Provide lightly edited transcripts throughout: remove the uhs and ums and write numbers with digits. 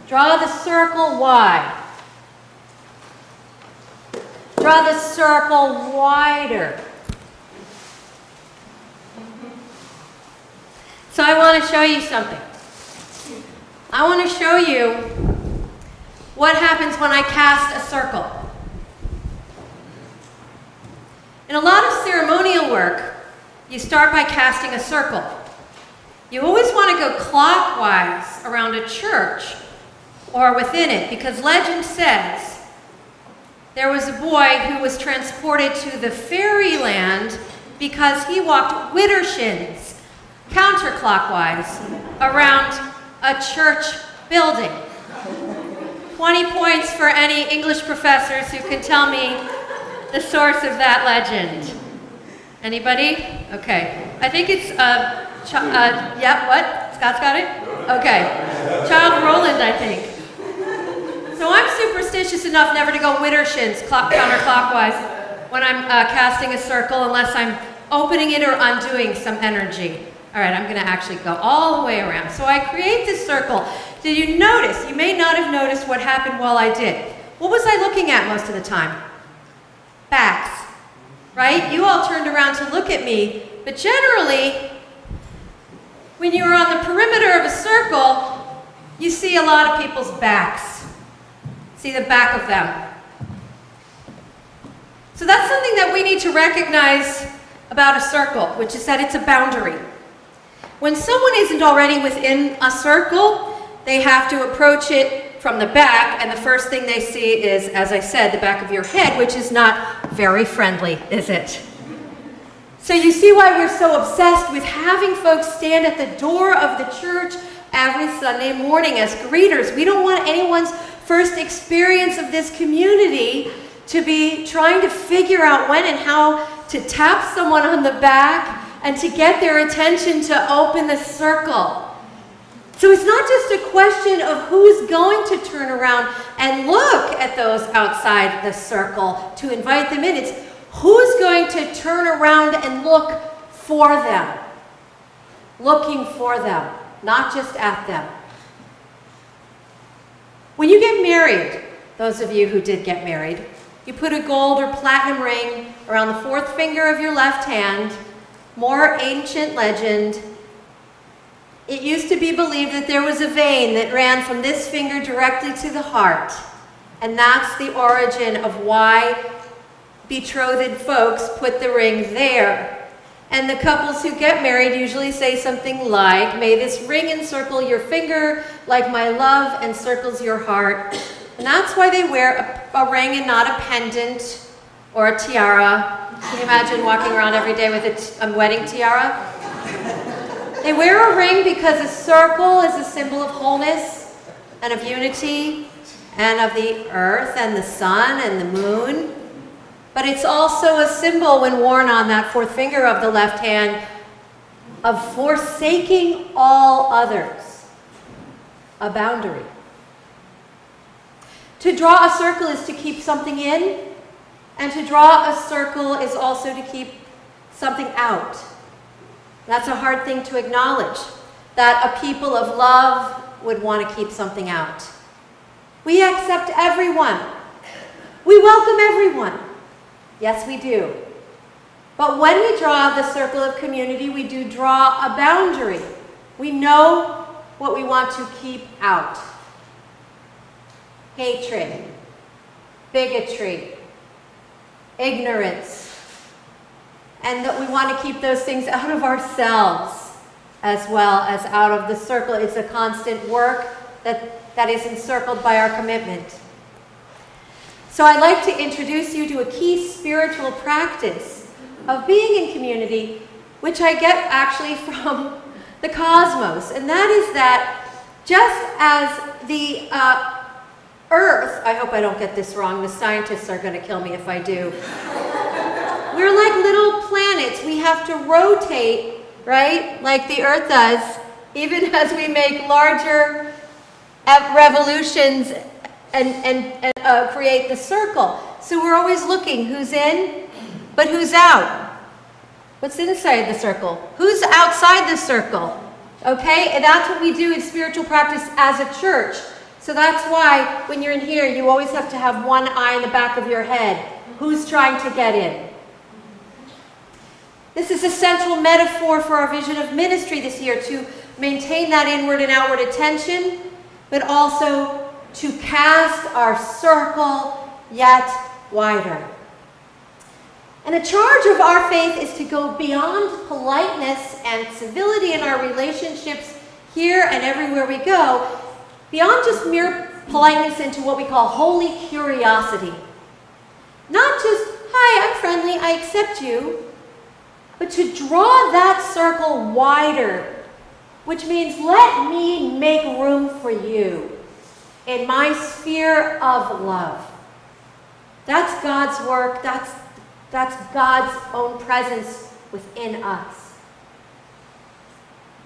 Draw the circle wide. Draw the circle wider. So I want to show you something. I want to show you what happens when I cast a circle. In a lot of ceremonial work, you start by casting a circle. You always want to go clockwise around a church or within it, because legend says there was a boy who was transported to the fairyland because he walked widdershins counterclockwise around a church building. 20 points for any English professors who can tell me the source of that legend. Anybody? Okay. I think it's, yeah, what? Scott's got it? Okay. Child Roland, I think. So I'm superstitious enough never to go widdershins counterclockwise when I'm casting a circle unless I'm opening it or undoing some energy. All right, I'm going to actually go all the way around. So I create this circle. Did you notice? You may not have noticed what happened while I did. What was I looking at most of the time? Backs, right? You all turned around to look at me, but generally, when you're on the perimeter of a circle, you see a lot of people's backs. See the back of them. So that's something that we need to recognize about a circle, which is that it's a boundary. When someone isn't already within a circle, they have to approach it from the back, and the first thing they see is, as I said, the back of your head, which is not very friendly, is it? So you see why we're so obsessed with having folks stand at the door of the church every Sunday morning as greeters. We don't want anyone's first experience of this community to be trying to figure out when and how to tap someone on the back and to get their attention to open the circle. So it's not just a question of who's going to turn around and look at those outside the circle to invite them in. It's who's going to turn around and look for them. Looking for them, not just at them. When you get married, those of you who did get married, you put a gold or platinum ring around the fourth finger of your left hand. More ancient legend. It used to be believed that there was a vein that ran from this finger directly to the heart. And that's the origin of why betrothed folks put the ring there. And the couples who get married usually say something like, "May this ring encircle your finger like my love encircles your heart." And that's why they wear a ring and not a pendant or a tiara. Can you imagine walking around every day with a wedding tiara? They wear a ring because a circle is a symbol of wholeness and of unity and of the earth and the sun and the moon. But it's also a symbol, when worn on that fourth finger of the left hand, of forsaking all others. A boundary. To draw a circle is to keep something in, and to draw a circle is also to keep something out. That's a hard thing to acknowledge, that a people of love would want to keep something out. We accept everyone. We welcome everyone. Yes, we do. But when we draw the circle of community, we do draw a boundary. We know what we want to keep out. Hatred, bigotry, ignorance, and that we want to keep those things out of ourselves as well as out of the circle. It's a constant work that is encircled by our commitment. So I'd like to introduce you to a key spiritual practice of being in community, which I get actually from the cosmos, and that is that just as the Earth, I hope I don't get this wrong, the scientists are going to kill me if I do. We're like little planets. We have to rotate, right, like the Earth does, even as we make larger revolutions and create the circle. So we're always looking who's in, but who's out. What's inside the circle? Who's outside the circle? Okay, and that's what we do in spiritual practice as a church. So that's why when you're in here, you always have to have one eye in the back of your head. Who's trying to get in? This is a central metaphor for our vision of ministry this year, to maintain that inward and outward attention, but also to cast our circle yet wider. And the charge of our faith is to go beyond politeness and civility in our relationships here and everywhere we go, beyond just mere politeness into what we call holy curiosity. Not just, hi, I'm friendly, I accept you, but to draw that circle wider, which means let me make room for you in my sphere of love. That's God's work. That's God's own presence within us.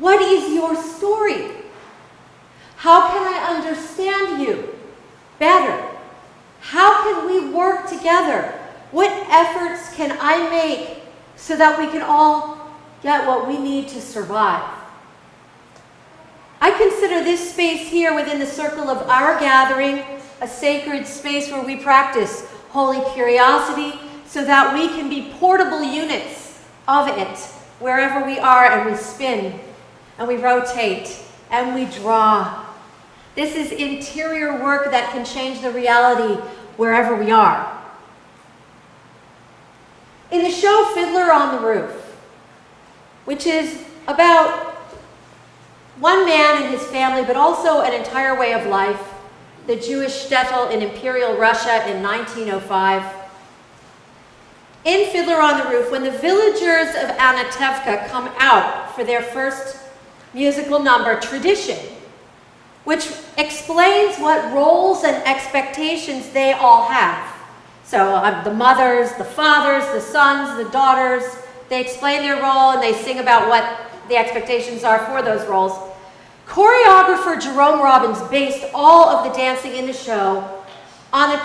What is your story? How can I understand you better? How can we work together? What efforts can I make so that we can all get what we need to survive? I consider this space here within the circle of our gathering a sacred space where we practice holy curiosity so that we can be portable units of it wherever we are, and we spin and we rotate and we draw. This is interior work that can change the reality wherever we are. In the show Fiddler on the Roof, which is about one man and his family, but also an entire way of life, the Jewish shtetl in Imperial Russia in 1905. In Fiddler on the Roof, when the villagers of Anatevka come out for their first musical number, Tradition, which explains what roles and expectations they all have. So the mothers, the fathers, the sons, the daughters, they explain their role and they sing about what the expectations are for those roles. Choreographer Jerome Robbins based all of the dancing in the show on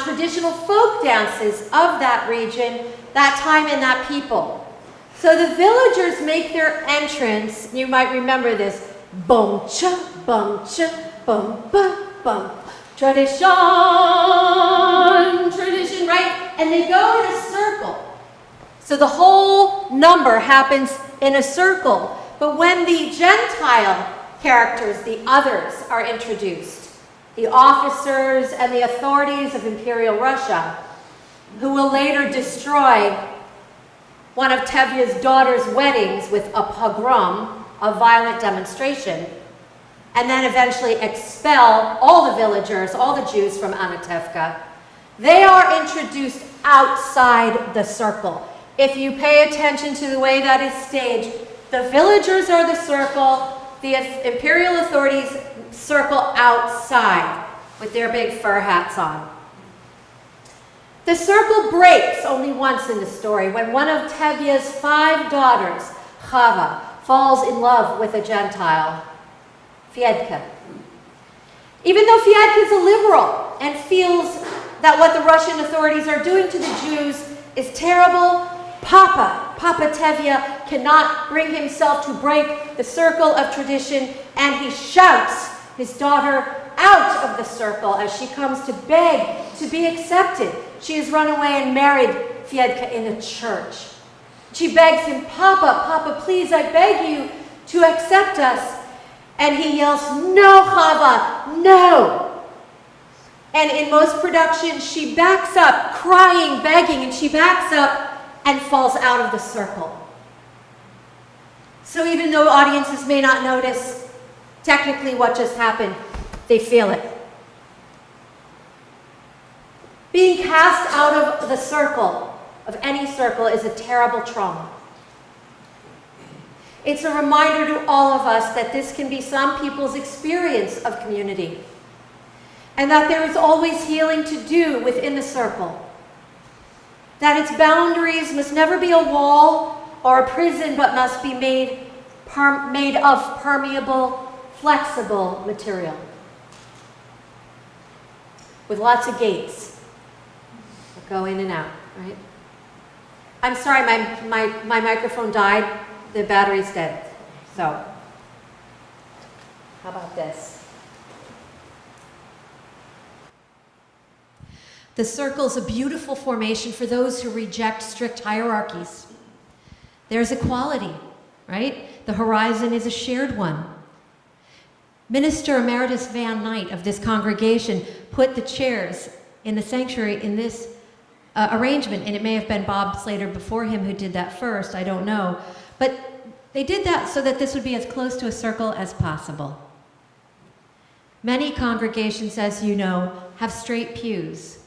traditional folk dances of that region, that time and that people. So the villagers make their entrance, you might remember this, bum-cha, bum, bum. Tradition, right? And they go in a circle. So the whole number happens in a circle. But when the Gentile characters, the others, are introduced, the officers and the authorities of Imperial Russia, who will later destroy one of Tevye's daughter's weddings with a pogrom, a violent demonstration, and then eventually expel all the villagers, all the Jews from Anatevka. They are introduced outside the circle. If you pay attention to the way that is staged, the villagers are the circle, the imperial authorities circle outside with their big fur hats on. The circle breaks only once in the story, when one of Tevye's 5 daughters, Chava, falls in love with a Gentile, Fyedka. Even though Fyedka is a liberal and feels that what the Russian authorities are doing to the Jews is terrible, Papa Tevye cannot bring himself to break the circle of tradition, and he shouts his daughter out of the circle as she comes to beg to be accepted. She has run away and married Fyedka in a church. She begs him, Papa, please, I beg you to accept us. And he yells, no, Chava, no. And in most productions, she backs up, crying, begging, and she backs up and falls out of the circle. So even though audiences may not notice technically what just happened, they feel it. Being cast out of the circle, of any circle, is a terrible trauma. It's a reminder to all of us that this can be some people's experience of community, and that there is always healing to do within the circle. That its boundaries must never be a wall or a prison, but must be made of permeable, flexible material, with lots of gates that go in and out, right? I'm sorry, my microphone died. The battery's dead. So, how about this? The circle is a beautiful formation for those who reject strict hierarchies. There's equality, right? The horizon is a shared one. Minister Emeritus Van Knight of this congregation put the chairs in the sanctuary in this arrangement, and it may have been Bob Slater before him who did that first, I don't know. But they did that so that this would be as close to a circle as possible. Many congregations, as you know, have straight pews.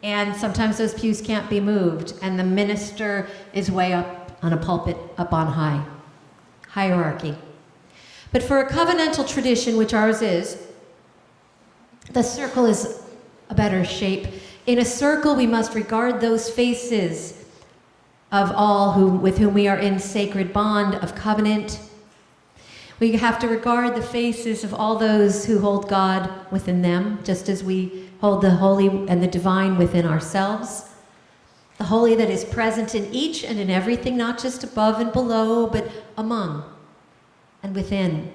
And sometimes those pews can't be moved, and the minister is way up on a pulpit up on high. Hierarchy. But for a covenantal tradition, which ours is, the circle is a better shape. In a circle, we must regard those faces of all with whom we are in sacred bond of covenant. We have to regard the faces of all those who hold God within them, just as we hold the holy and the divine within ourselves. The holy that is present in each and in everything, not just above and below, but among and within,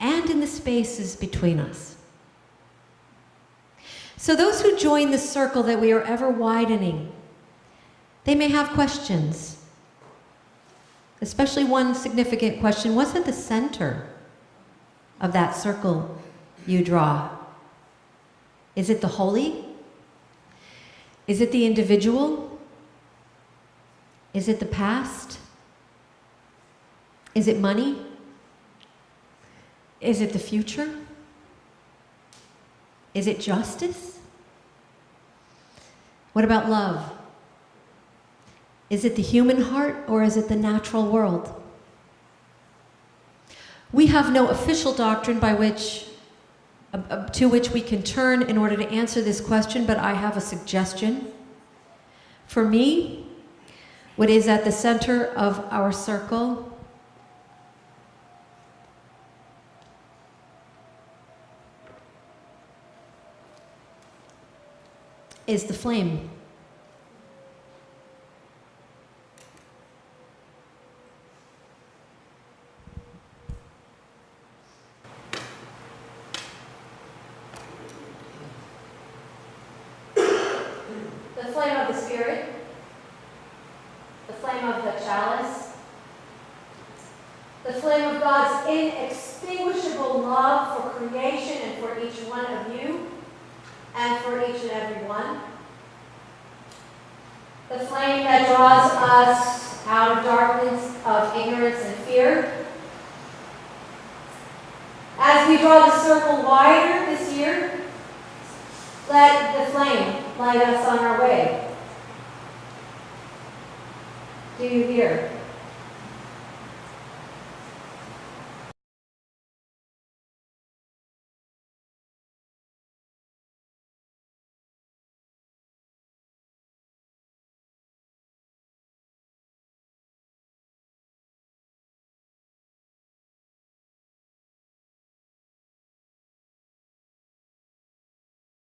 and in the spaces between us. So those who join the circle that we are ever widening, they may have questions. Especially one significant question: what's at the center of that circle you draw? Is it the holy? Is it the individual? Is it the past? Is it money? Is it the future? Is it justice? What about love? Is it the human heart or is it the natural world? We have no official doctrine to which we can turn in order to answer this question, but I have a suggestion. For me, what is at the center of our circle is the flame. The flame of the Spirit, the flame of the chalice, the flame of God's inextinguishable love for creation and for each one of you and for each and every one. The flame that draws us out of darkness, of ignorance and fear. As we draw the circle wider this year, let the flame light us on our way. Do you hear?